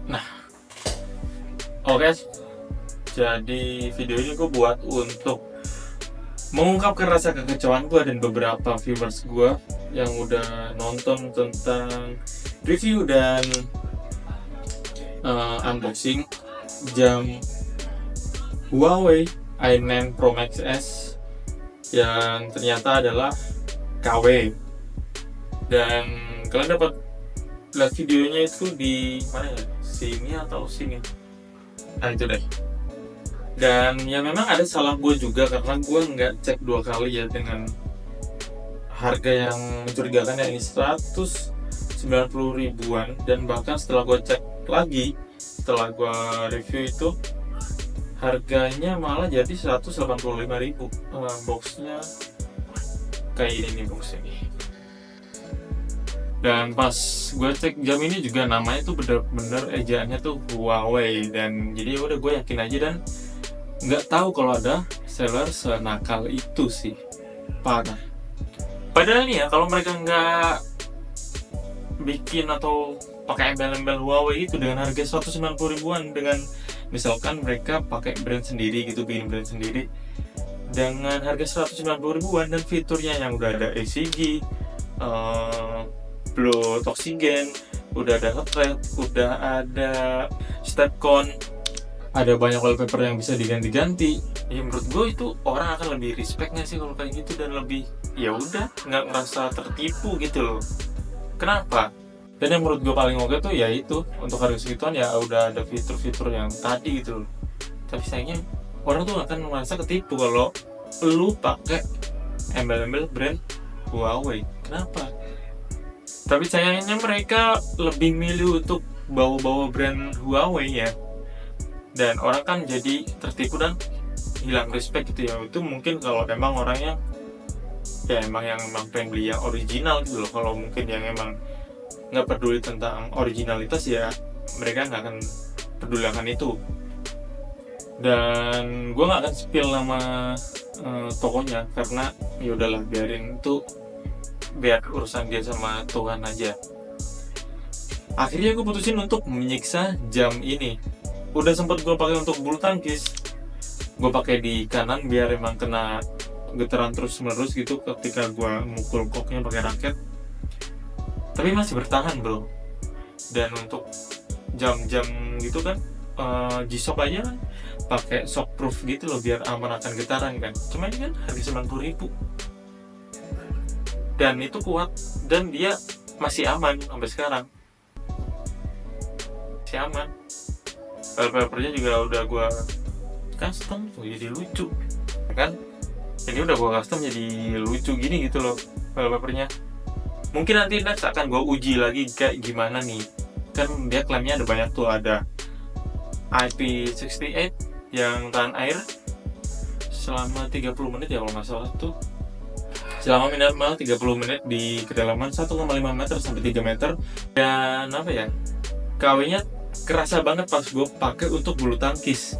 Nah, oke. Jadi video ini gue buat untuk mengungkapkan rasa kekecewaan gue dan beberapa viewers gue yang udah nonton tentang review dan unboxing jam Huawei i9 Pro Max S yang ternyata adalah KW. Dan kalian dapat lihat videonya itu di mana ya? Sini atau sini? Nah itu deh. Dan ya memang ada salah gue juga karena gue nggak cek 2 kali ya dengan harga yang mencurigakan, ya ini 190 ribuan. Dan bahkan setelah gue cek lagi, setelah gue review itu harganya malah jadi 185 ribu. Boxnya kayak ini nih boxnya nih. Dan pas gue cek jam ini juga namanya tuh bener-bener ejaannya tuh Huawei. Dan jadi udah gue yakin aja dan nggak tahu kalau ada seller senakal itu sih, parah. Padahal nih ya, kalau mereka nggak bikin atau pakai embel-embel Huawei itu dengan harga 190 ribuan, dengan misalkan mereka pakai brand sendiri gitu, bikin brand sendiri dengan harga 190 ribuan dan fiturnya yang udah ada ECG, Bluetooth oksigen, udah ada heart rate, udah ada stepcon, ada banyak wallpaper yang bisa diganti-ganti. Ya menurut gue itu orang akan lebih respectnya sih kalau kayak gitu, dan lebih ya udah nggak ngerasa tertipu gitu loh. Kenapa? Dan yang menurut gue paling oke tuh ya itu, untuk harga segituan ya udah ada fitur-fitur yang tadi gitu loh. Tapi sayangnya orang tuh akan merasa ketipu kalau lu pakai embel-embel brand Huawei. Kenapa? Tapi sayangnya mereka lebih milih untuk bawa-bawa brand Huawei ya. Dan orang kan jadi tertipu dan hilang respect gitu ya. Itu mungkin kalau emang orangnya ya emang pengen beli yang original gitu loh. Kalau mungkin yang emang nggak peduli tentang originalitas ya mereka nggak akan peduli akan itu. Dan gue nggak akan spill nama tokonya karena ya udahlah, biarin itu, biar urusan dia sama Tuhan aja. Akhirnya gue putusin untuk menyiksa jam ini. Udah sempat gue pakai untuk bulu tangkis, gue pakai di kanan biar emang kena getaran terus menerus gitu ketika gue mukul koknya pakai raket, tapi masih bertahan bro. Dan untuk jam-jam gitu kan, G-Shock aja kan pakai shockproof gitu loh biar aman akan getaran kan. Cuma ini kan harga 90 ribu dan itu kuat dan dia masih aman sampai sekarang, masih aman. Wallpapernya juga udah gue custom tuh jadi lucu kan. Ini udah gue custom jadi lucu gini gitu loh wallpapernya. Mungkin nanti next akan gue uji lagi kayak gimana nih, kan dia klaimnya ada banyak tuh, ada IP68 yang tahan air selama 30 menit ya kalau nggak salah tuh, selama minimal 30 menit di kedalaman 1,5 meter sampai 3 meter. Dan apa ya, KW nya kerasa banget pas gue pakai untuk bulu tangkis,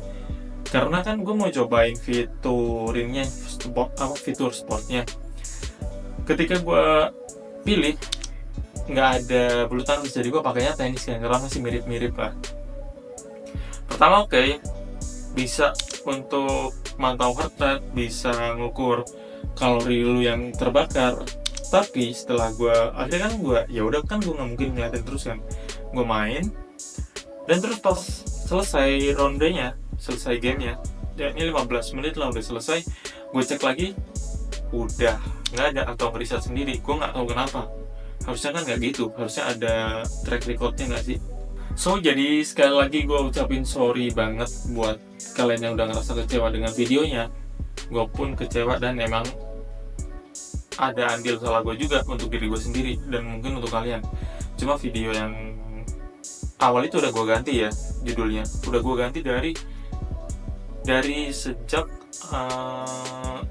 karena kan gue mau cobain fiturinnya, fitur sportnya. Ketika gue pilih nggak ada bulu tangkis, jadi gue pakainya tenis kan, karena masih mirip-mirip lah. Pertama oke, bisa untuk mantau heart rate, bisa ngukur kalori lu yang terbakar. Tapi setelah gue akhirnya kan gue ya udah kan gue nggak mungkin ngeliatin terus kan, gue main. Dan terus pas selesai rondenya, selesai gamenya, ya ini 15 menit lah udah selesai, gue cek lagi udah nggak ada, atau ngeriset sendiri. Gue nggak tahu kenapa, harusnya kan nggak gitu, harusnya ada track recordnya nggak sih. So jadi sekali lagi gue ucapin sorry banget buat kalian yang udah ngerasa kecewa dengan videonya. Gue pun kecewa dan emang ada andil salah gue juga untuk diri gue sendiri dan mungkin untuk kalian. Cuma video yang awal itu udah gue ganti ya judulnya, udah gue ganti dari sejak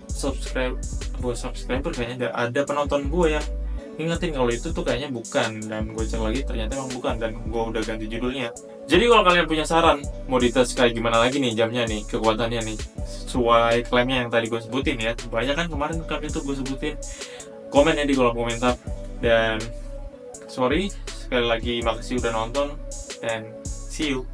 subscriber kayaknya ada penonton gue yang ingetin kalau itu tuh kayaknya bukan, dan gue cek lagi ternyata emang bukan, dan gue udah ganti judulnya. Jadi kalau kalian punya saran mau dites kayak gimana lagi nih jamnya nih, kekuatannya nih sesuai klaimnya yang tadi gue sebutin ya, banyak kan kemarin klaim itu gue sebutin, komen ya di kolom komentar. Dan sorry Sekali lagi makasih udah nonton, dan see you.